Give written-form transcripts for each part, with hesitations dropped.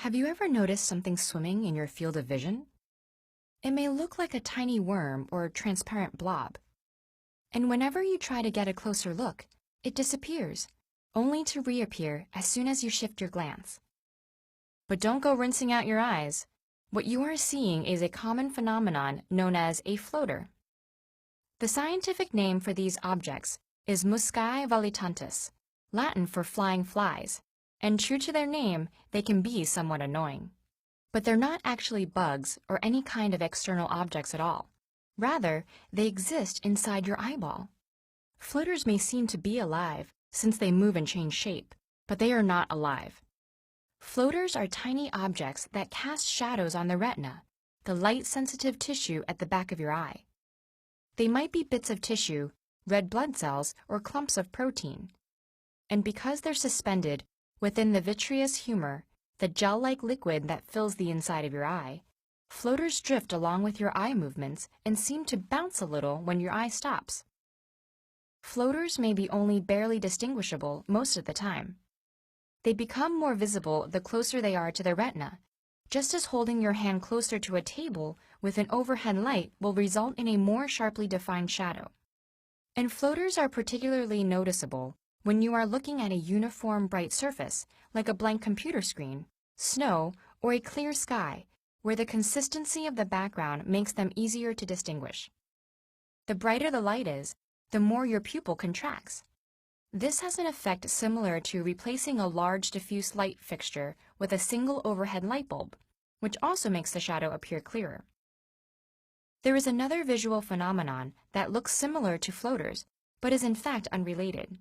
Have you ever noticed something swimming in your field of vision? It may look like a tiny worm or transparent blob. And whenever you try to get a closer look, it disappears, only to reappear as soon as you shift your glance. But don't go rinsing out your eyes. What you are seeing is a common phenomenon known as a floater. The scientific name for these objects is muscae volitantes, Latin for flying flies, and true to their name, they can be somewhat annoying. But they're not actually bugs or any kind of external objects at all. Rather, they exist inside your eyeball. Floaters may seem to be alive since they move and change shape, but they are not alive. Floaters are tiny objects that cast shadows on the retina, the light-sensitive tissue at the back of your eye. They might be bits of tissue, red blood cells, or clumps of protein. And because they're suspended within the vitreous humor, the gel-like liquid that fills the inside of your eye, floaters drift along with your eye movements and seem to bounce a little when your eye stops. Floaters may be only barely distinguishable most of the time. They become more visible the closer they are to the retina, just as holding your hand closer to a table with an overhead light will result in a more sharply defined shadow. And floaters are particularly noticeable when you are looking at a uniform bright surface, like a blank computer screen, snow, or a clear sky, where the consistency of the background makes them easier to distinguish. The brighter the light is, the more your pupil contracts. This has an effect similar to replacing a large diffuse light fixture with a single overhead light bulb, which also makes the shadow appear clearer. There is another visual phenomenon that looks similar to floaters, but is in fact unrelated.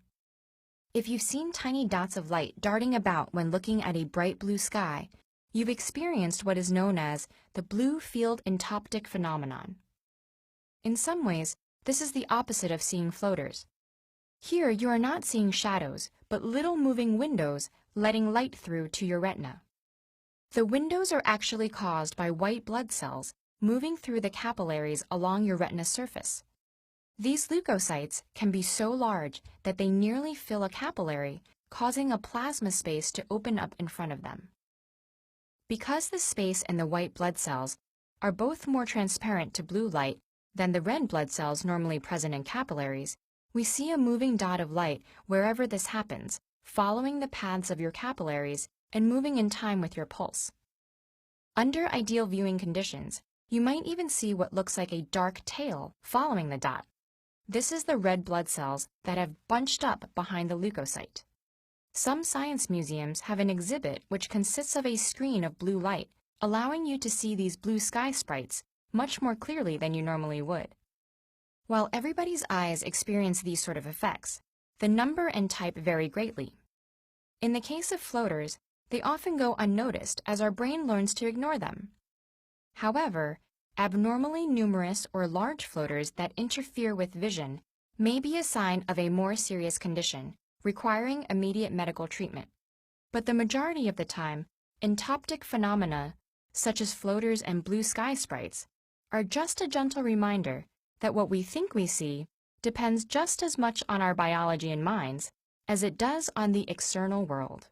If you've seen tiny dots of light darting about when looking at a bright blue sky, you've experienced what is known as the blue field entoptic phenomenon. In some ways, this is the opposite of seeing floaters. Here you are not seeing shadows, but little moving windows letting light through to your retina. The windows are actually caused by white blood cells moving through the capillaries along your retina surface. These leukocytes can be so large that they nearly fill a capillary, causing a plasma space to open up in front of them. Because the space and the white blood cells are both more transparent to blue light than the red blood cells normally present in capillaries, we see a moving dot of light wherever this happens, following the paths of your capillaries and moving in time with your pulse. Under ideal viewing conditions, you might even see what looks like a dark tail following the dot. This is the red blood cells that have bunched up behind the leukocyte. Some science museums have an exhibit which consists of a screen of blue light, allowing you to see these blue sky sprites much more clearly than you normally would. While everybody's eyes experience these sort of effects, the number and type vary greatly. In the case of floaters, they often go unnoticed as our brain learns to ignore them. However, abnormally numerous or large floaters that interfere with vision may be a sign of a more serious condition, requiring immediate medical treatment. But the majority of the time, entoptic phenomena, such as floaters and blue sky sprites, are just a gentle reminder that what we think we see depends just as much on our biology and minds as it does on the external world.